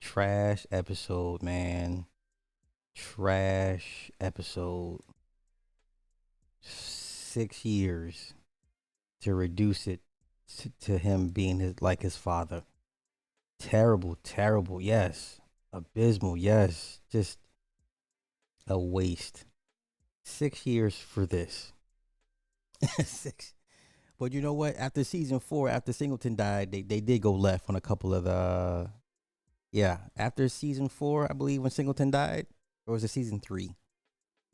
Trash episode, man. Trash episode. 6 years to reduce it to him being his father. Terrible, terrible. Yes. Abysmal. Yes. Just a waste. 6 years for this. Six. But you know what? After season 4, after Singleton died, they did go left on a couple of the. Yeah, after season 4, I believe, when Singleton died, or was it season 3?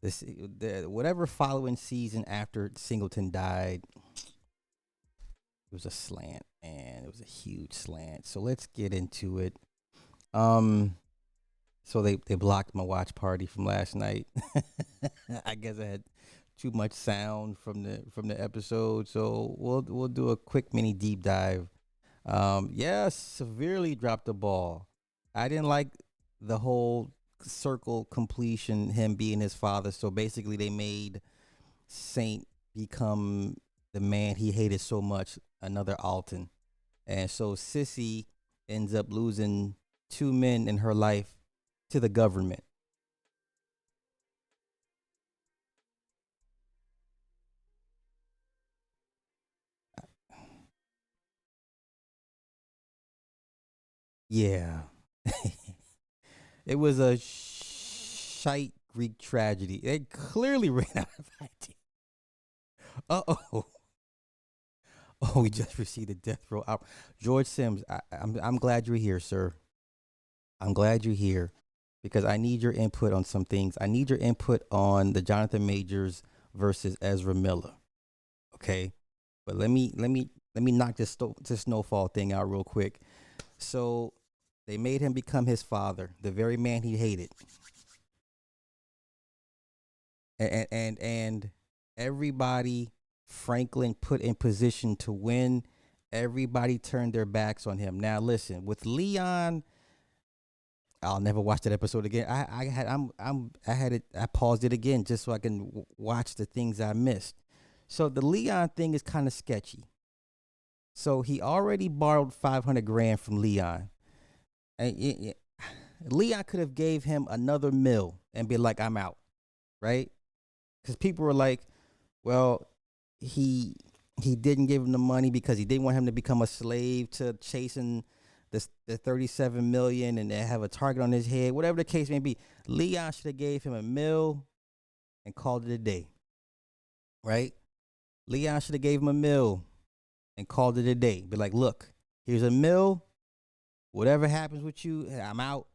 The whatever following season after Singleton died, it was a slant, and it was a huge slant. So let's get into it. Um, so they blocked my watch party from last night. I guess I had too much sound from the episode. So we'll do a quick mini deep dive. Yeah, severely dropped the ball. I didn't like the whole circle completion, him being his father. So basically, they made Saint become the man he hated so much, another Alton. And so Sissy ends up losing 2 men in her life to the government. Yeah. It was a shite Greek tragedy. They clearly ran out of ideas. Uh oh. Oh, we just received a death row out. George Sims, I'm glad you're here, sir. I'm glad you're here because I need your input on some things. I need your input on the Jonathan Majors versus Ezra Miller. Okay, but let me knock this Snowfall thing out real quick. So they made him become his father, the very man he hated, and everybody Franklin put in position to win. Everybody turned their backs on him. Now listen, with Leon, I'll never watch that episode again. I had it. I paused it again just so I can watch the things I missed. So the Leon thing is kind of sketchy. So he already borrowed 500 grand from Leon, and Leon could have gave him another mill and be like, "I'm out," right? Because people were like, "Well, he he didn't give him the money because he didn't want him to become a slave to chasing the 37 million and have a target on his head, whatever the case may be." Leon should have gave him a mill and called it a day, right? Leon should have gave him a mill and called it a day. Be like, look, here's a mill. Whatever happens with you, I'm out.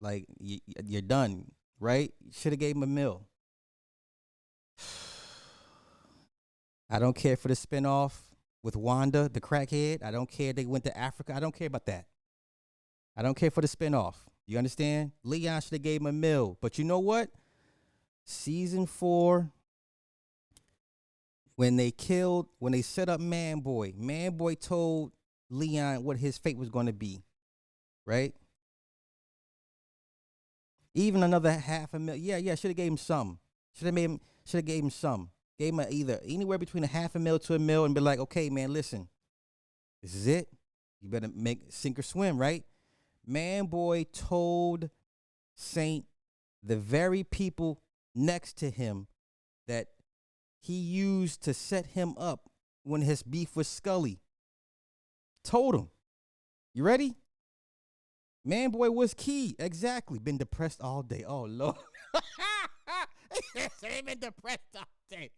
Like you're done, right? Should have gave him a mill. I don't care for the spinoff with Wanda, the crackhead. I don't care they went to Africa. I don't care about that. I don't care for the spinoff. You understand? Leon should have gave him a mill. But you know what? Season 4, when they set up Man Boy told Leon what his fate was going to be, right? Even another half a mil. Yeah, should have gave him some. Should have gave him some. Gave him either anywhere between a half a mil to a mil and be like, okay, man, listen, this is it. You better make sink or swim, right? Man Boy told Saint the very people next to him that he used to set him up when his beef with Scully. Told him. You ready? Man Boy was key. Exactly. Been depressed all day. Oh Lord. They been depressed all day.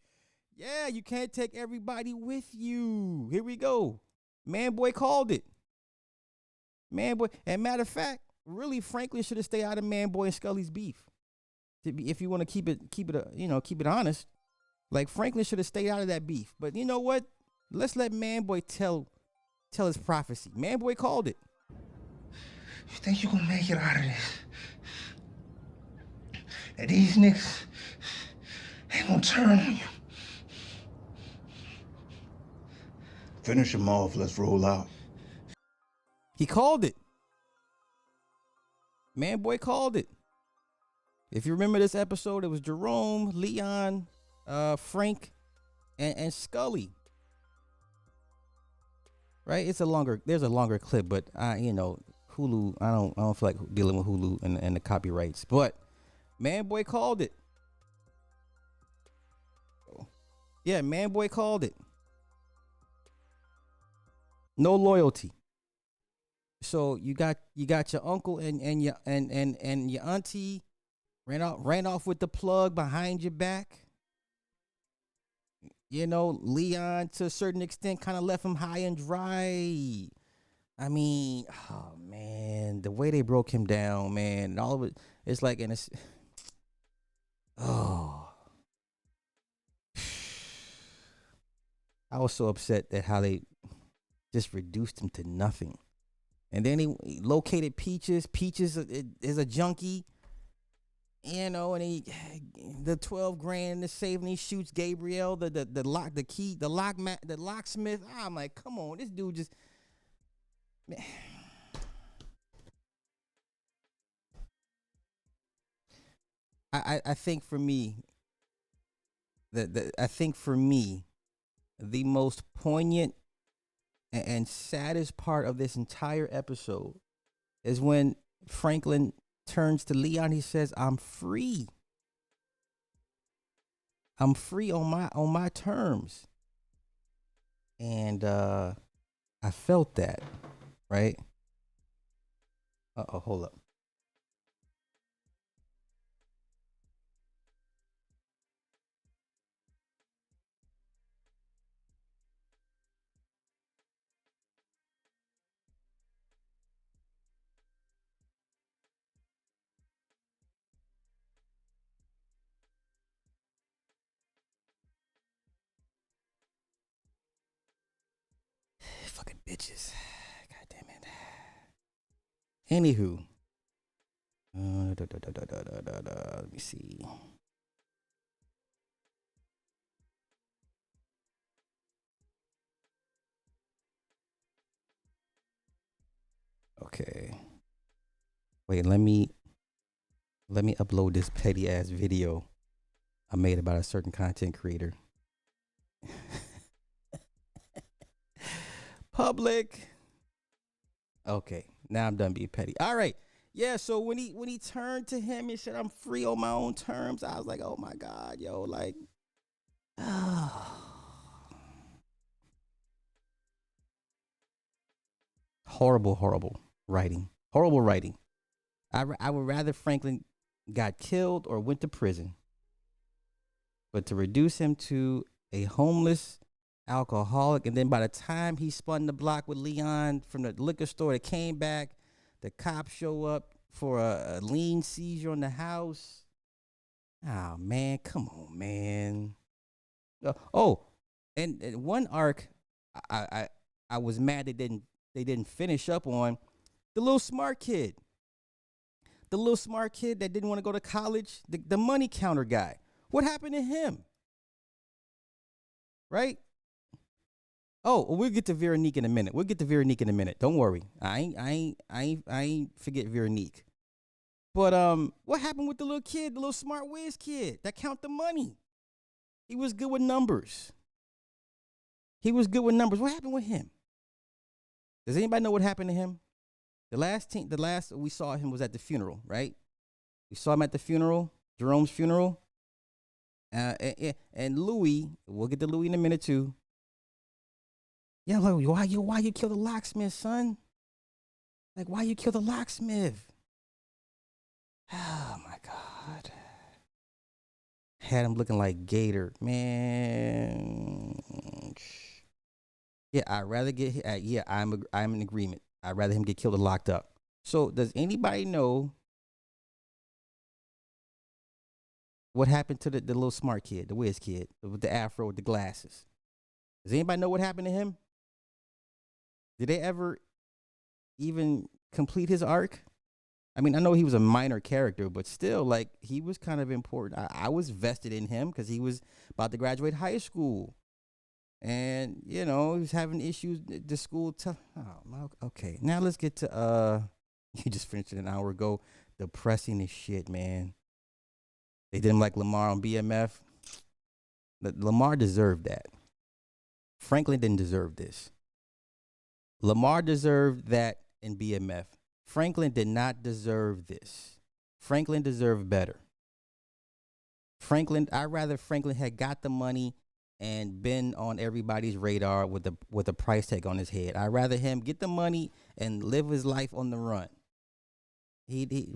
Yeah, you can't take everybody with you. Here we go. Man Boy called it. Man Boy. And matter of fact, really, Franklin should have stayed out of Man Boy and Scully's beef. If you want to keep it honest. Like Franklin should have stayed out of that beef. But you know what? Let's let Man Boy tell his prophecy. Man Boy called it. You think you gonna make it out of this? And these niggas ain't gonna turn on you. Finish him off. Let's roll out. He called it. Man Boy called it. If you remember this episode, it was Jerome, Leon, Frank, and Scully. Right? There's a longer clip, but Hulu. I don't feel like dealing with Hulu and the copyrights. But Man Boy called it. Yeah, Man Boy called it. No loyalty. So you got your uncle and your and your auntie ran off with the plug behind your back. Leon to a certain extent kind of left him high and dry. I mean, oh man, the way they broke him down, man, and all of it, it's like, and it's, oh, I was so upset at how they just reduced him to nothing. And then he located Peaches. Peaches is a junkie, and the 12 grand to save, and he shoots Gabriel, the lock, the key, the locksmith. I'm like, come on, this dude just, man. I think for me, I think for me, the most poignant and saddest part of this entire episode is when Franklin turns to Leon. He says, "I'm free. I'm free on my terms." And I felt that, right? Hold up. Fucking bitches. God damn it. Anywho, let me see. Okay. Wait, let me upload this petty ass video I made about a certain content creator. Public. Okay, now I'm done being petty. All right. Yeah, so when he turned to him and said, "I'm free on my own terms," I was like, "Oh my god, yo, like horrible, horrible writing. Horrible writing. I would rather Franklin got killed or went to prison, but to reduce him to a homeless alcoholic, and then by the time he spun the block with Leon from the liquor store, they came back. The cops show up for a lien seizure on the house. Oh man, come on, man. Oh, and one arc, I, I I was mad they didn't finish up on the little smart kid, that didn't want to go to college, the money counter guy. What happened to him? Right? Oh, well, we'll get to Veronique in a minute. We'll get to Veronique in a minute. Don't worry. I ain't forget Veronique. But what happened with the little kid, the little smart whiz kid that count the money? He was good with numbers. He was good with numbers. What happened with him? Does anybody know what happened to him? The last we saw him was at the funeral, right? We saw him at the funeral, Jerome's funeral. And Louis, we'll get to Louis in a minute too. Yeah, like, why you kill the locksmith, son? Like, why you kill the locksmith? Oh my god. Had him looking like Gator, man. Yeah, I'd rather get. Yeah, I'm in agreement. I'd rather him get killed or locked up. So, does anybody know what happened to the little smart kid, the whiz kid with the afro with the glasses? Does anybody know what happened to him? Did they ever even complete his arc? I mean, I know he was a minor character, but still, like, he was kind of important. I was vested in him because he was about to graduate high school. And, he was having issues at the school. Okay. Now let's get to, you just finished it an hour ago. Depressing as shit, man. They did him like Lamar on BMF. Lamar deserved that. Franklin didn't deserve this. Lamar deserved that in BMF. Franklin did not deserve this. Franklin deserved better. I'd rather Franklin had got the money and been on everybody's radar with a price tag on his head. I'd rather him get the money and live his life on the run.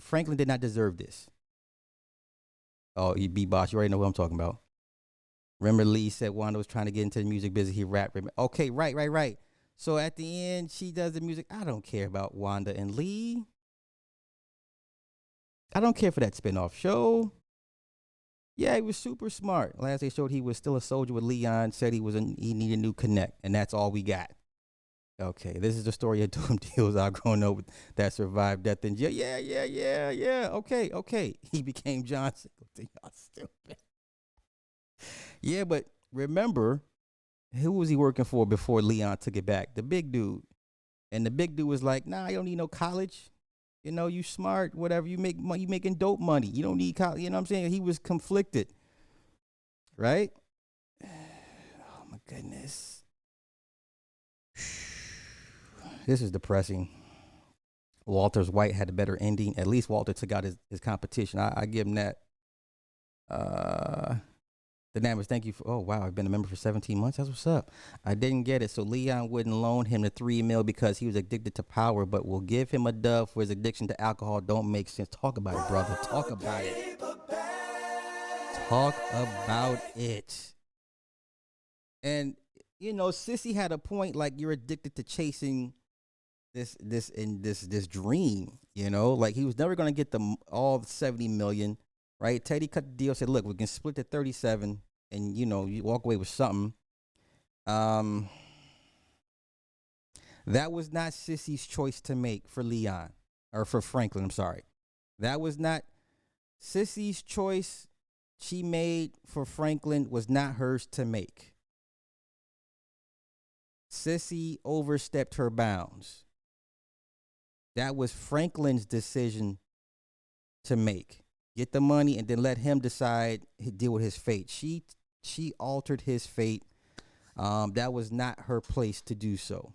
Franklin did not deserve this. Oh, you beat boss. You already know what I'm talking about. Remember Lee said Wanda was trying to get into the music business. He rapped. Okay, right. So at the end, she does the music. I don't care about Wanda and Lee. I don't care for that spinoff show. Yeah, he was super smart. Last they showed he was still a soldier with Leon. Said he needed a new connect, and that's all we got. Okay, this is the story of Doom Deals out growing up that survived death in jail. Yeah. Okay. He became John Singleton. Y'all stupid. Yeah, but remember, who was he working for before Leon took it back? The big dude. And the big dude was like, nah, you don't need no college. You know, you smart, whatever. You make money, you making dope money. You don't need college. You know what I'm saying? He was conflicted. Right? Oh my goodness. This is depressing. Walter's White had a better ending. At least Walter took out his competition. I give him that. The Nammers, thank you for. Oh wow, I've been a member for 17 months. That's what's up. I didn't get it. So Leon wouldn't loan him the $3 million because he was addicted to power, but will give him a dove for his addiction to alcohol. Don't make sense. Talk about it, brother. Talk about it. Talk about it. And you know, Sissy had a point. Like you're addicted to chasing this dream. You know, like he was never gonna get all the 70 million. Right? Teddy cut the deal. Said, "Look, we can split the 37, and you know, you walk away with something." That was not Sissy's choice to make for Leon or for Franklin. I'm sorry. That was not Sissy's choice. She made for Franklin was not hers to make. Sissy overstepped her bounds. That was Franklin's decision to make. Get the money and then let him decide, deal with his fate. She altered his fate. That was not her place to do so.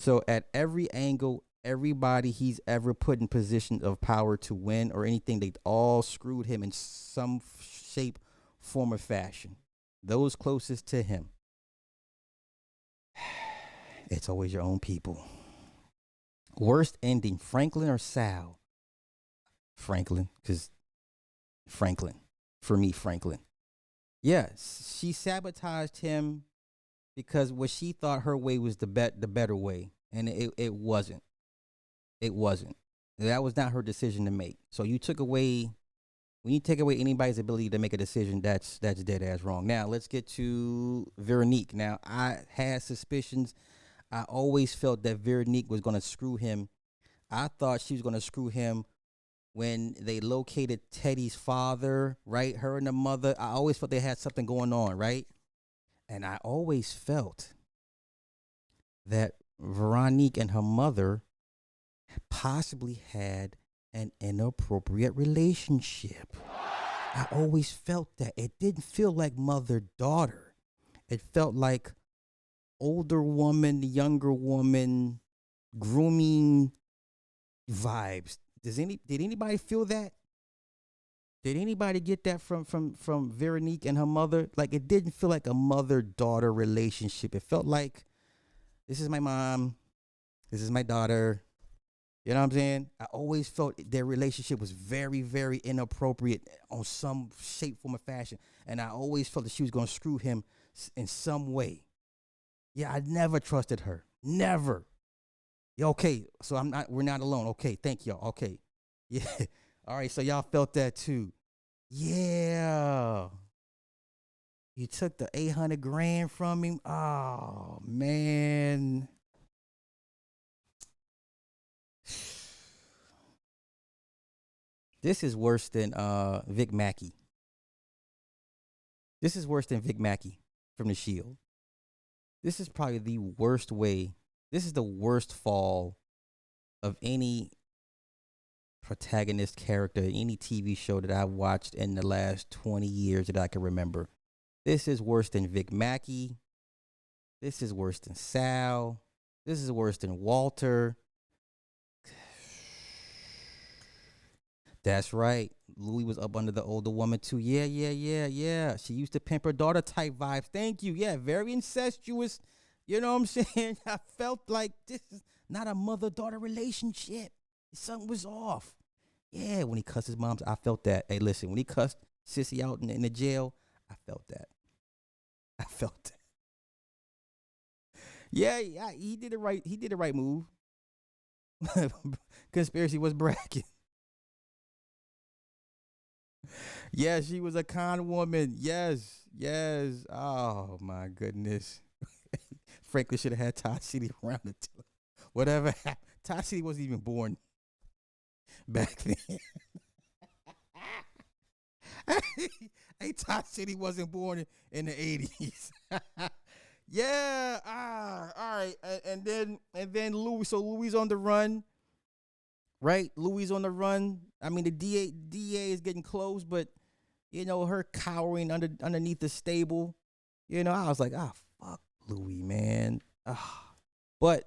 So at every angle, everybody he's ever put in position of power to win or anything, they all screwed him in some shape, form, or fashion. Those closest to him. It's always your own people. Worst ending, Franklin or Sal? Franklin, because Franklin. For me, Franklin. Yes, she sabotaged him because what she thought her way was the better way, and it wasn't. It wasn't. That was not her decision to make. So you took away when you take away anybody's ability to make a decision, that's dead ass wrong. Now let's get to Veronique. Now I had suspicions. I always felt that Veronique was going to screw him. I thought she was going to screw him when they located Teddy's father, right? Her and the mother. I always felt they had something going on, right? And I always felt that Veronique and her mother possibly had an inappropriate relationship. I always felt that. It didn't feel like mother-daughter. It felt like older woman, younger woman, grooming vibes. Did anybody feel that? Did anybody get that from Veronique and her mother? Like it didn't feel like a mother-daughter relationship. It felt like this is my mom, this is my daughter. You know what I'm saying? I always felt their relationship was very, very inappropriate on some shape, form, or fashion. And I always felt that she was going to screw him in some way. Yeah, I never trusted her. Never. Yeah, okay, so we're not alone. Okay, thank y'all. Okay. Yeah. All right, so y'all felt that too. Yeah. You took the 800 grand from him. Oh, man. This is worse than Vic Mackey. This is worse than Vic Mackey from The Shield. This is probably the worst way. This is the worst fall of any protagonist character in any TV show that I've watched in the last 20 years that I can remember. This is worse than Vic Mackey. This is worse than Sal. This is worse than Walter. That's right. Louis was up under the older woman too. Yeah, yeah, yeah, yeah. She used to pimp her daughter type vibes. Thank you. Yeah, very incestuous. You know what I'm saying? I felt like this is not a mother daughter relationship. Something was off. Yeah, when he cussed his moms, I felt that. Hey, listen, when he cussed Sissy out in the jail, I felt that. I felt that. Yeah, yeah, he did the right. He did the right move. Conspiracy was bragging. Yeah, she was a con woman. Yes, yes. Oh my goodness. Franklin should have had Todd City around the whatever happened. Todd City wasn't even born back then. Hey, Todd City wasn't born in the 80s. Yeah. All right. And then Louis. So Louis on the run, right? Louis on the run. I mean, the DA is getting close, but her cowering underneath the stable. I was like, fuck Louis, man. But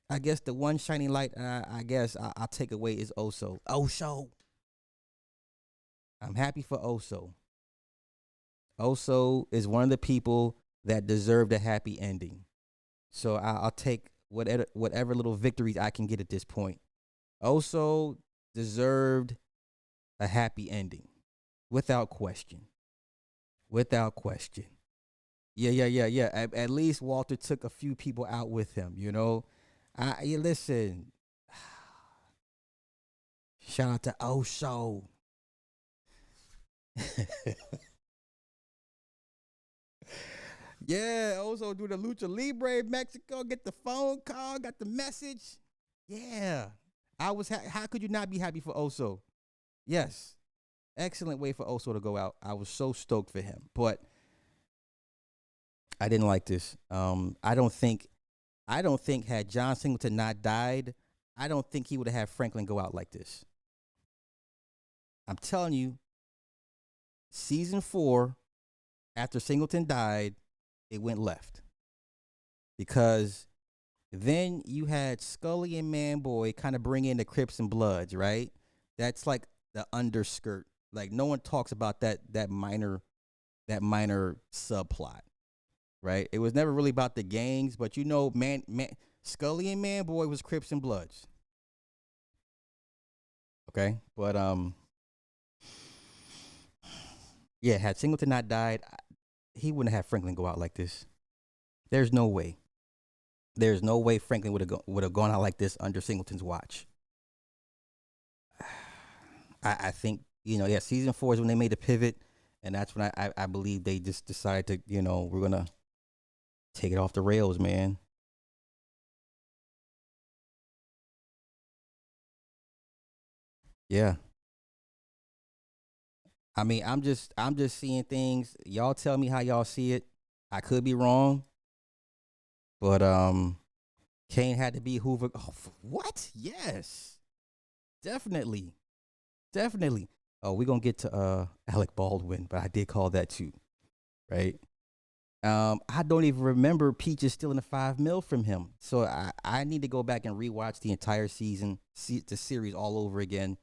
I guess the one shining light, I guess I'll take away is Oso. Oso. I'm happy for Oso. Oso is one of the people that deserved a happy ending. So I'll take whatever little victories I can get at this point. Oso deserved a happy ending, without question. Without question. Yeah, yeah, yeah, yeah. At least Walter took a few people out with him. Listen. Shout out to Oso. Yeah, Oso do the Lucha Libre in Mexico. Get the phone call. Got the message. Yeah, I was. How could you not be happy for Oso? Yes, excellent way for Oso to go out. I was so stoked for him, but I didn't like this. I don't think had John Singleton not died, I don't think he would have had Franklin go out like this. I'm telling you, season 4, after Singleton died, it went left because then you had Scully and Manboy kind of bring in the Crips and Bloods, right? That's like the underskirt. Like no one talks about that minor subplot, right? It was never really about the gangs, but man, Scully and Manboy was Crips and Bloods. Okay, but yeah, had Singleton not died, he wouldn't have Franklin go out like this. There's no way. There's no way Franklin would have gone out like this under Singleton's watch. I think yeah, season 4 is when they made the pivot, and that's when I believe they just decided to we're gonna take it off the rails, man. Yeah, I mean, I'm just seeing things. Y'all tell me how y'all see it. I could be wrong, but Kane had to be Hoover. Oh, what? Yes, definitely, definitely. Oh, we're gonna get to Alec Baldwin, but I did call that too, right? I don't even remember Peaches stealing the 5 mil from him, so I need to go back and rewatch the entire season, see the series all over again.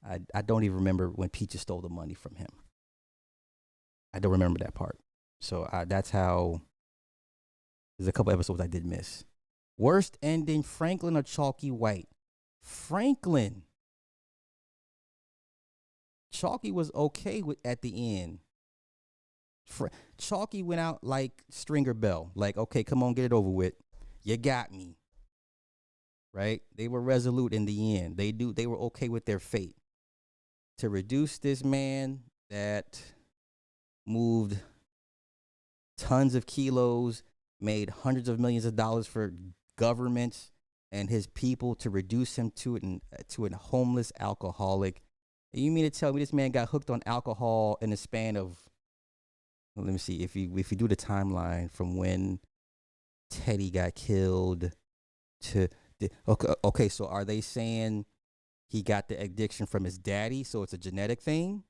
I don't even remember when Peaches stole the money from him. I don't remember that part. So that's how. There's a couple episodes I did miss. Worst ending: Franklin or Chalky White? Franklin. Chalky was okay with at the end. Chalky went out like Stringer Bell. Like, okay, come on, get it over with. You got me. Right? They were resolute in the end. They were okay with their fate. To reduce this man that moved tons of kilos, made hundreds of millions of dollars for governments and his people, to reduce him to a homeless alcoholic. You mean to tell me this man got hooked on alcohol in the span of, well, let me see, if you do the timeline from when Teddy got killed to okay, so are they saying he got the addiction from his daddy, so it's a genetic thing?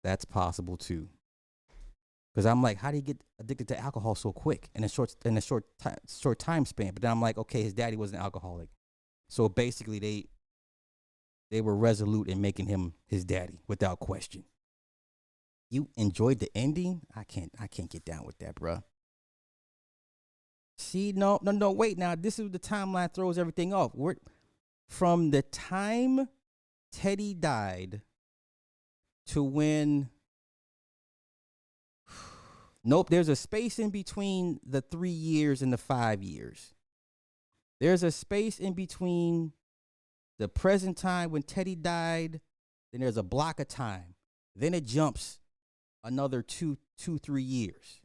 That's possible too. Because I'm like, how do you get addicted to alcohol so quick in a short time span? But then I'm like, okay, his daddy was an alcoholic, so basically They were resolute in making him his daddy without question. You enjoyed the ending? I can't get down with that, bruh. See, no, wait. Now this is the timeline throws everything off. We're from the time Teddy died to when. Nope, there's a space in between the 3 years and the 5 years. There's a space in between the present time when Teddy died. Then there's a block of time. Then it jumps another 3 years.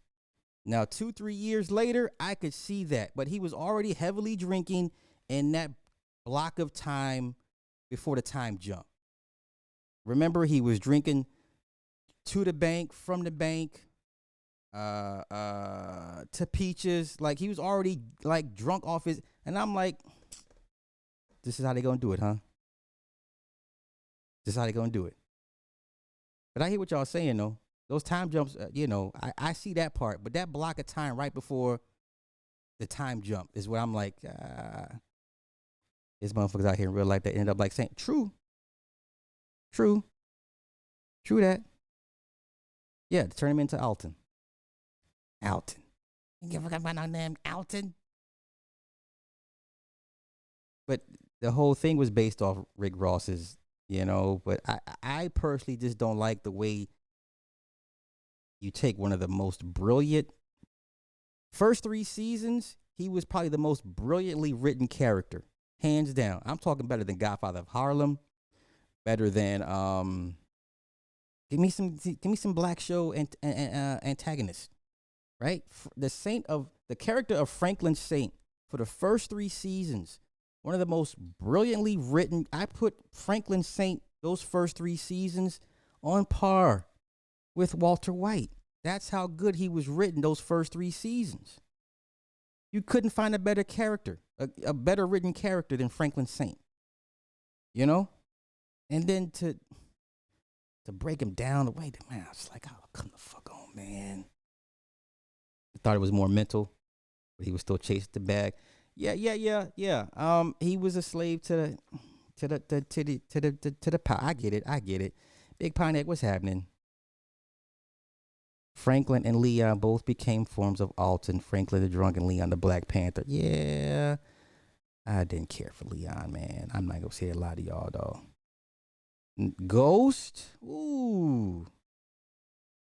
Now, 3 years later, I could see that, but he was already heavily drinking in that block of time before the time jump. Remember, he was drinking to the bank, from the bank, to Peaches. Like he was already like drunk off his, and I'm like, this is how they gonna do it, huh? This is how they gonna do it. But I hear what y'all saying though. Those time jumps, I see that part, but that block of time right before the time jump is what I'm like. There's motherfuckers out here in real life that end up like saying, true that. Yeah, to turn him into Alton. You forgot about no name, Alton. But the whole thing was based off Rick Ross's, But I personally just don't like the way you take one of the most brilliant first 3 seasons. He was probably the most brilliantly written character, hands down. I'm talking better than Godfather of Harlem, better than give me some Black Show and antagonist, right? The character of Franklin Saint for the first 3 seasons, one of the most brilliantly written. I put Franklin Saint those first 3 seasons on par with Walter White. That's how good he was written those first 3 seasons. You couldn't find a better character, a better written character than Franklin Saint. And then to break him down the way, man, I was like, oh, come the fuck on, man. I thought it was more mental, but he was still chasing the bag. Yeah. He was a slave to the power. I get it. Big Pine, what's happening? Franklin and Leon both became forms of Alton. Franklin the drunk and Leon the Black Panther. Yeah, I didn't care for Leon, man. I'm not gonna say a lot of y'all though. Ghost. Ooh.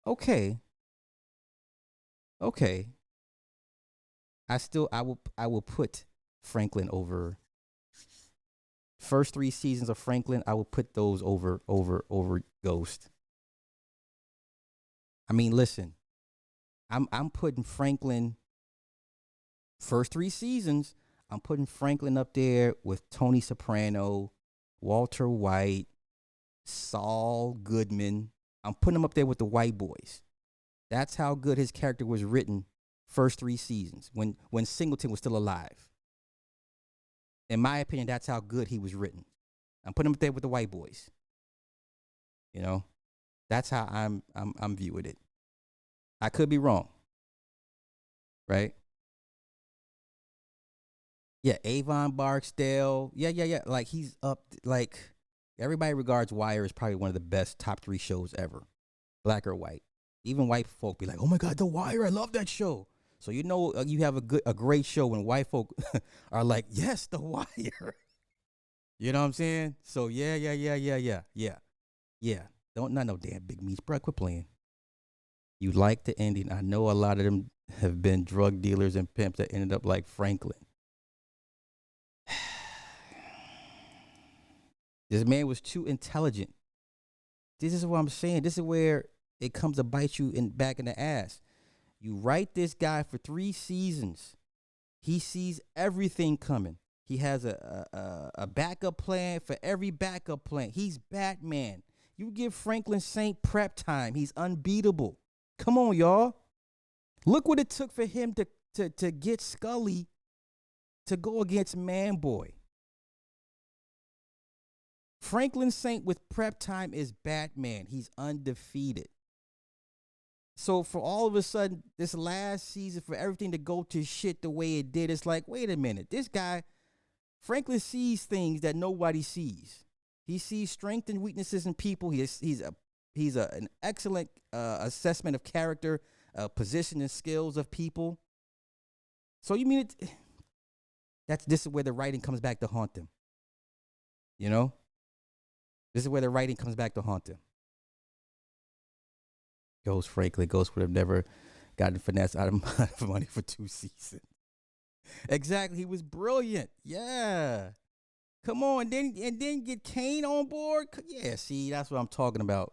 Okay. I will put Franklin over first 3 seasons of Franklin. I will put those over Ghost. I mean, listen, I'm putting Franklin first 3 seasons. I'm putting Franklin up there with Tony Soprano, Walter White, Saul Goodman. I'm putting him up there with the white boys. That's how good his character was written first 3 seasons when Singleton was still alive. In my opinion, that's how good he was written. I'm putting him up there with the white boys. That's how I'm viewing it. I could be wrong. Right? Yeah, Avon Barksdale. Yeah. Like he's up. Like everybody regards Wire as probably one of the best top 3 shows ever, black or white. Even white folk be like, "Oh my God, The Wire! I love that show." So you have a great show when white folk are like, "Yes, The Wire." You know what I'm saying? So yeah. Don't not no damn big meats, bro. Quit playing. You like the ending. I know a lot of them have been drug dealers and pimps that ended up like Franklin. This man was too intelligent. This is what I'm saying. This is where it comes to bite you back in the ass. You write this guy for 3 seasons. He sees everything coming. He has a backup plan for every backup plan. He's Batman. You give Franklin Saint prep time. He's unbeatable. Come on, y'all. Look what it took for him to get Scully to go against Manboy. Franklin Saint with prep time is Batman. He's undefeated. So for all of a sudden, this last season, for everything to go to shit the way it did, it's like, wait a minute. This guy, Franklin sees things that nobody sees. He sees strength and weaknesses in people. An excellent assessment of character, position and skills of people. So you mean this is where the writing comes back to haunt them. You know, this is where the writing comes back to haunt them. Ghost would have never gotten finesse out of money for 2 seasons. Exactly, he was brilliant. Yeah, come on, and then get Kane on board. Yeah, see, that's what I'm talking about.